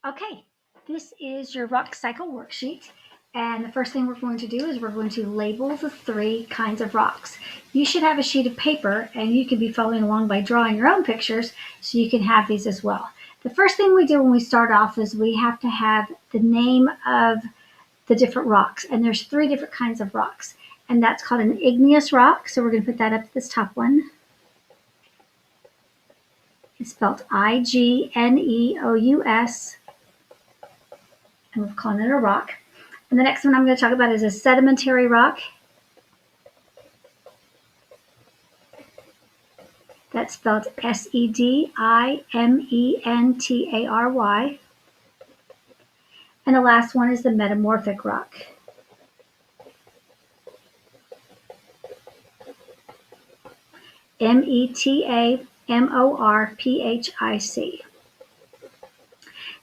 Okay, this is your rock cycle worksheet. And the first thing we're going to do is we're going to label the 3 kinds of rocks. You should have a sheet of paper and you can be following along by drawing your own pictures so you can have these as well. The first thing we do when we start off is we have to have the name of the different rocks. And there's 3 different kinds of rocks. And that's called an igneous rock. So we're going to put that up to this top one. It's spelled I-G-N-E-O-U-S. And we're calling it a rock. And the next one I'm going to talk about is a sedimentary rock. That's spelled S-E-D-I-M-E-N-T-A-R-Y. And the last one is the metamorphic rock. M-E-T-A-M-O-R-P-H-I-C.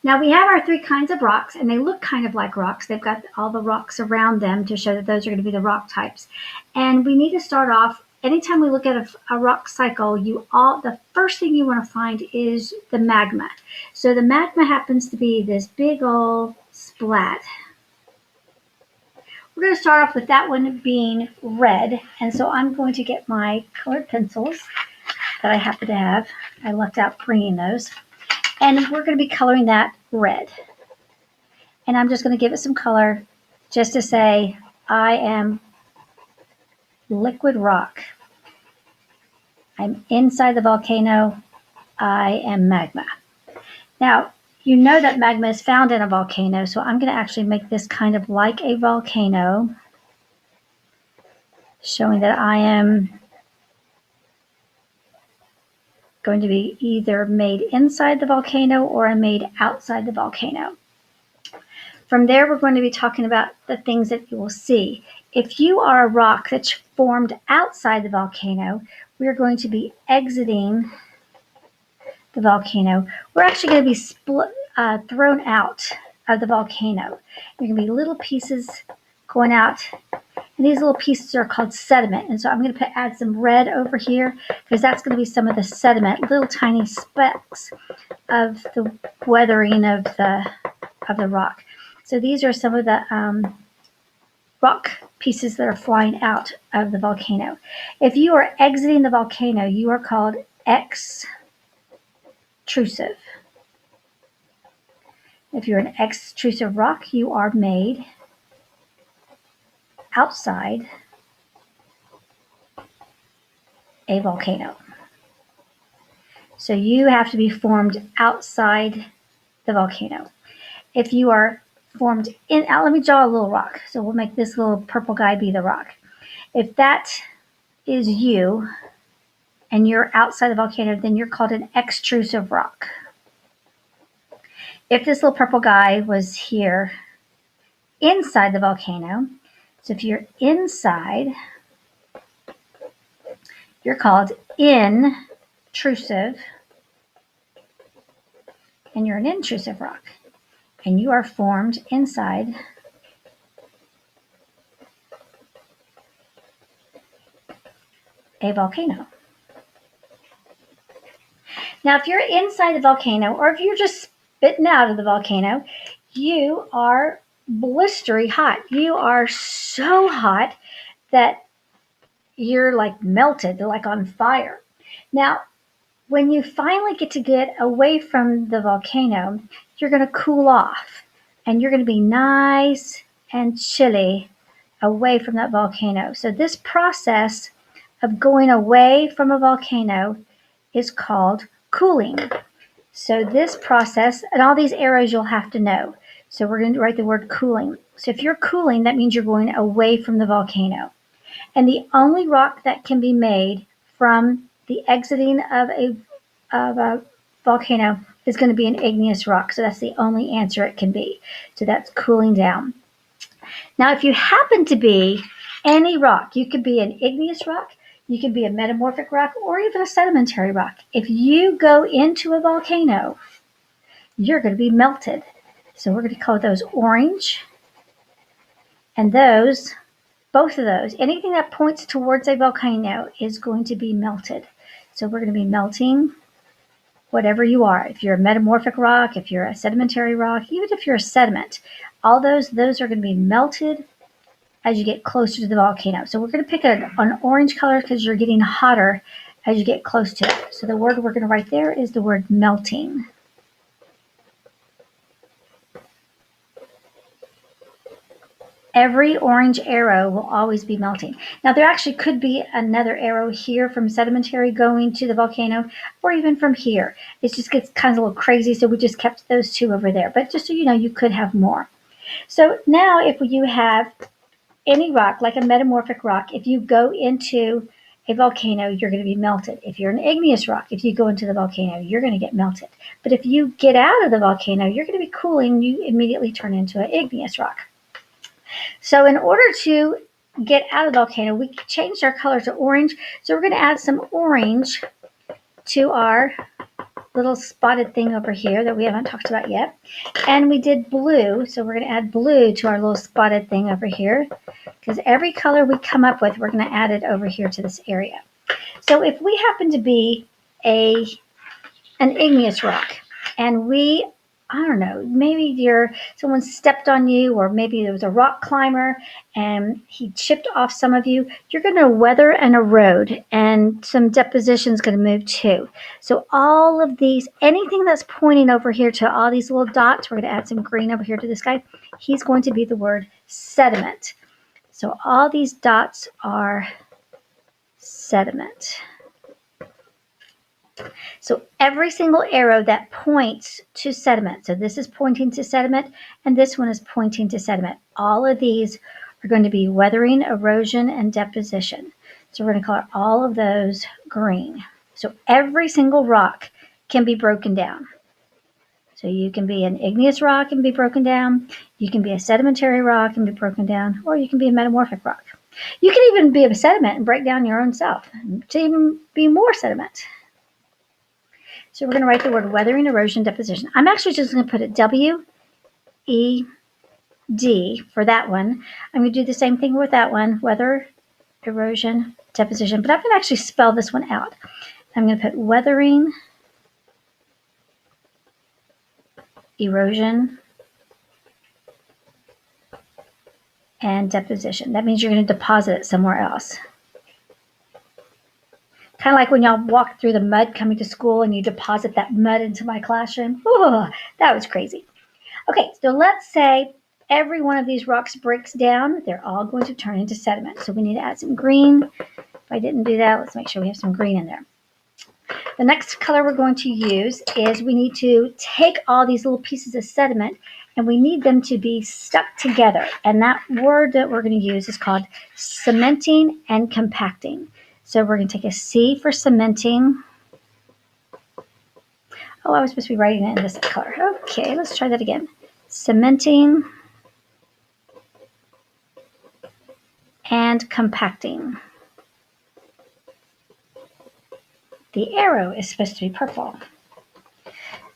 Now we have our 3 kinds of rocks, and they look kind of like rocks. They've got all the rocks around them to show that those are going to be the rock types. And we need to start off, anytime we look at a rock cycle, the first thing you want to find is the magma. So the magma happens to be this big old splat. We're going to start off with that one being red. And so I'm going to get my colored pencils that I happen to have. I left out bringing those. And we're going to be coloring that red. And I'm just going to give it some color just to say I am liquid rock. I'm inside the volcano. I am magma. Now, you know that magma is found in a volcano, so I'm going to actually make this kind of like a volcano, showing that I am going to be either made inside the volcano or I'm made outside the volcano. From there, we're going to be talking about the things that you will see. If you are a rock that's formed outside the volcano, we're going to be exiting the volcano. We're actually going to be thrown out of the volcano. There are going to be little pieces going out. And these little pieces are called sediment. And so I'm going to add some red over here because that's going to be some of the sediment, little tiny specks of the weathering of the rock. So these are some of the rock pieces that are flying out of the volcano. If you are exiting the volcano, you are called extrusive. If you're an extrusive rock, you are made outside a volcano. So you have to be formed outside the volcano. If you are formed in, let me draw a little rock. So we'll make this little purple guy be the rock. If that is you and you're outside the volcano, then you're called an extrusive rock. If this little purple guy was here inside the volcano, so if you're inside, you're called intrusive, and you're an intrusive rock. And you are formed inside a volcano. Now, if you're inside the volcano, or if you're just spitting out of the volcano, you are blistery hot. You are so hot that you're like melted, like on fire. Now, when you finally get away from the volcano, you're going to cool off and you're going to be nice and chilly away from that volcano. So this process of going away from a volcano is called cooling. So this process, and all these arrows you'll have to know. So we're going to write the word cooling. So if you're cooling, that means you're going away from the volcano. And the only rock that can be made from the exiting of a volcano is going to be an igneous rock. So that's the only answer it can be. So that's cooling down. Now, if you happen to be any rock, you could be an igneous rock, you could be a metamorphic rock, or even a sedimentary rock. If you go into a volcano, you're going to be melted. So we're going to call those orange. And those, both of those, anything that points towards a volcano is going to be melted. So we're going to be melting whatever you are. If you're a metamorphic rock, if you're a sedimentary rock, even if you're a sediment, all those are going to be melted as you get closer to the volcano. So we're going to pick an orange color because you're getting hotter as you get close to it. So the word we're going to write there is the word melting. Every orange arrow will always be melting. Now there actually could be another arrow here from sedimentary going to the volcano, or even from here. It just gets kind of a little crazy, so we just kept those two over there. But just so you know, you could have more. So now if you have any rock, like a metamorphic rock, if you go into a volcano, you're going to be melted. If you're an igneous rock, if you go into the volcano, you're going to get melted. But if you get out of the volcano, you're going to be cooling, you immediately turn into an igneous rock. So in order to get out of the volcano, we changed our color to orange. So we're going to add some orange to our little spotted thing over here that we haven't talked about yet. And we did blue, so we're going to add blue to our little spotted thing over here, because every color we come up with, we're going to add it over here to this area. So if we happen to be an igneous rock, and I don't know, maybe someone stepped on you, or maybe there was a rock climber and he chipped off some of you, you're going to weather and erode, and some deposition is going to move too. So all of these, anything that's pointing over here to all these little dots, we're going to add some green over here to this guy. He's going to be the word sediment. So all these dots are sediment. So every single arrow that points to sediment, so this is pointing to sediment, and this one is pointing to sediment. All of these are going to be weathering, erosion, and deposition. So we're going to color all of those green. So every single rock can be broken down. So you can be an igneous rock and be broken down. You can be a sedimentary rock and be broken down, or you can be a metamorphic rock. You can even be a sediment and break down your own self to even be more sediment. So we're going to write the word weathering, erosion, deposition. I'm actually just going to put it W-E-D for that one. I'm going to do the same thing with that one, weather, erosion, deposition. But I'm going to actually spell this one out. I'm going to put weathering, erosion, and deposition. That means you're going to deposit it somewhere else. Kind of like when y'all walk through the mud coming to school and you deposit that mud into my classroom. Oh, that was crazy. Okay, so let's say every one of these rocks breaks down. They're all going to turn into sediment. So we need to add some green. If I didn't do that, let's make sure we have some green in there. The next color we're going to use is we need to take all these little pieces of sediment and we need them to be stuck together. And that word that we're going to use is called cementing and compacting. So we're going to take a C for cementing. Oh, I was supposed to be writing it in this color. Okay, let's try that again. Cementing and compacting. The arrow is supposed to be purple.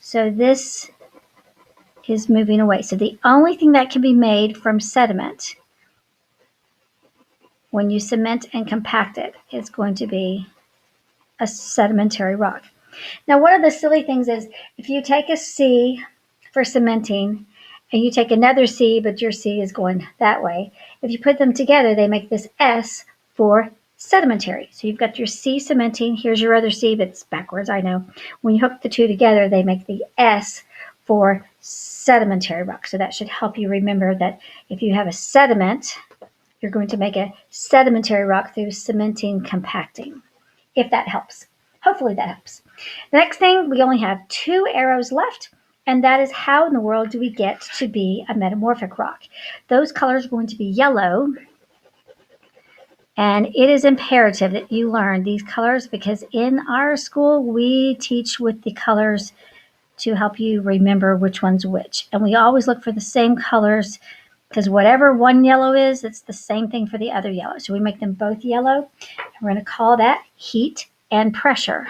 So this is moving away. So the only thing that can be made from sediment when you cement and compact it is going to be a sedimentary rock. Now, one of the silly things is if you take a C for cementing and you take another C, but your C is going that way, if you put them together, they make this S for sedimentary. So you've got your C cementing, here's your other C, but it's backwards, I know. When you hook the two together, they make the S for sedimentary rock. So that should help you remember that if you have a sediment, you're going to make a sedimentary rock through cementing, compacting, if that helps. Hopefully that helps. The next thing, we only have 2 arrows left, and that is how in the world do we get to be a metamorphic rock. Those colors are going to be yellow, and it is imperative that you learn these colors because in our school, we teach with the colors to help you remember which one's which. And we always look for the same colors because whatever one yellow is, it's the same thing for the other yellow. So we make them both yellow, and we're going to call that heat and pressure.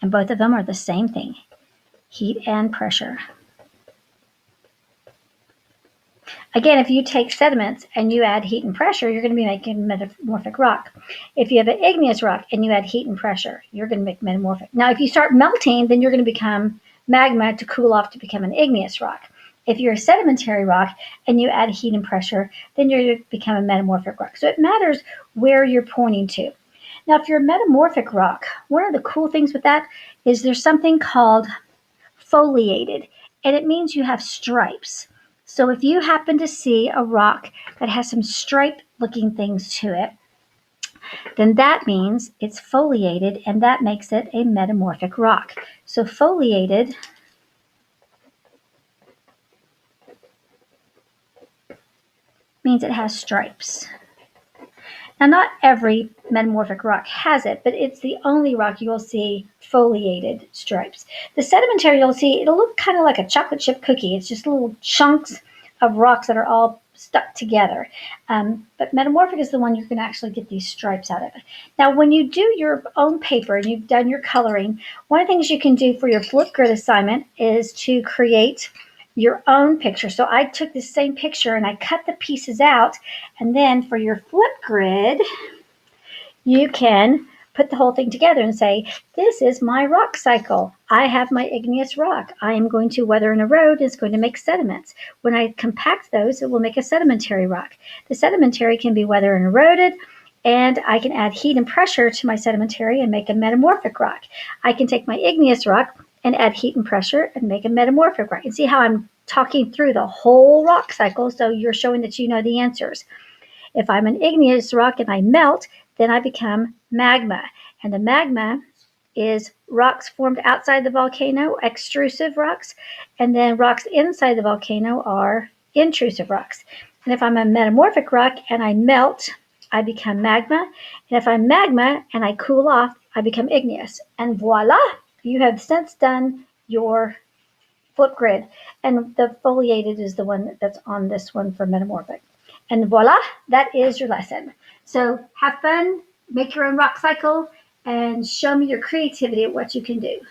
And both of them are the same thing, heat and pressure. Again, if you take sediments and you add heat and pressure, you're going to be making metamorphic rock. If you have an igneous rock and you add heat and pressure, you're going to make metamorphic. Now, if you start melting, then you're going to become magma to cool off to become an igneous rock. If you're a sedimentary rock and you add heat and pressure, then you're going to become a metamorphic rock. So it matters where you're pointing to. Now, if you're a metamorphic rock, one of the cool things with that is there's something called foliated, and it means you have stripes. So if you happen to see a rock that has some stripe looking things to it, then that means it's foliated, and that makes it a metamorphic rock. So foliated means it has stripes. Now, not every metamorphic rock has it, but it's the only rock you will see foliated stripes. The sedimentary, you'll see, it'll look kind of like a chocolate chip cookie. It's just little chunks of rocks that are all stuck together. But metamorphic is the one you're going to actually get these stripes out of it. Now, when you do your own paper and you've done your coloring, one of the things you can do for your Flipgrid assignment is to create your own picture. So I took the same picture and I cut the pieces out, and then for your Flipgrid, you can put the whole thing together and say, this is my rock cycle. I have my igneous rock. I am going to weather and erode. It's going to make sediments. When I compact those, it will make a sedimentary rock. The sedimentary can be weathered and eroded, and I can add heat and pressure to my sedimentary and make a metamorphic rock. I can take my igneous rock and add heat and pressure and make a metamorphic rock. And see how I'm talking through the whole rock cycle, so you're showing that you know the answers. If I'm an igneous rock and I melt, then I become magma. And the magma is rocks formed outside the volcano, extrusive rocks, and then rocks inside the volcano are intrusive rocks. And if I'm a metamorphic rock and I melt, I become magma. And if I'm magma and I cool off, I become igneous. And voila! You have since done your Flipgrid, and the foliated is the one that's on this one for metamorphic. And voila, that is your lesson. So have fun, make your own rock cycle, and show me your creativity at what you can do.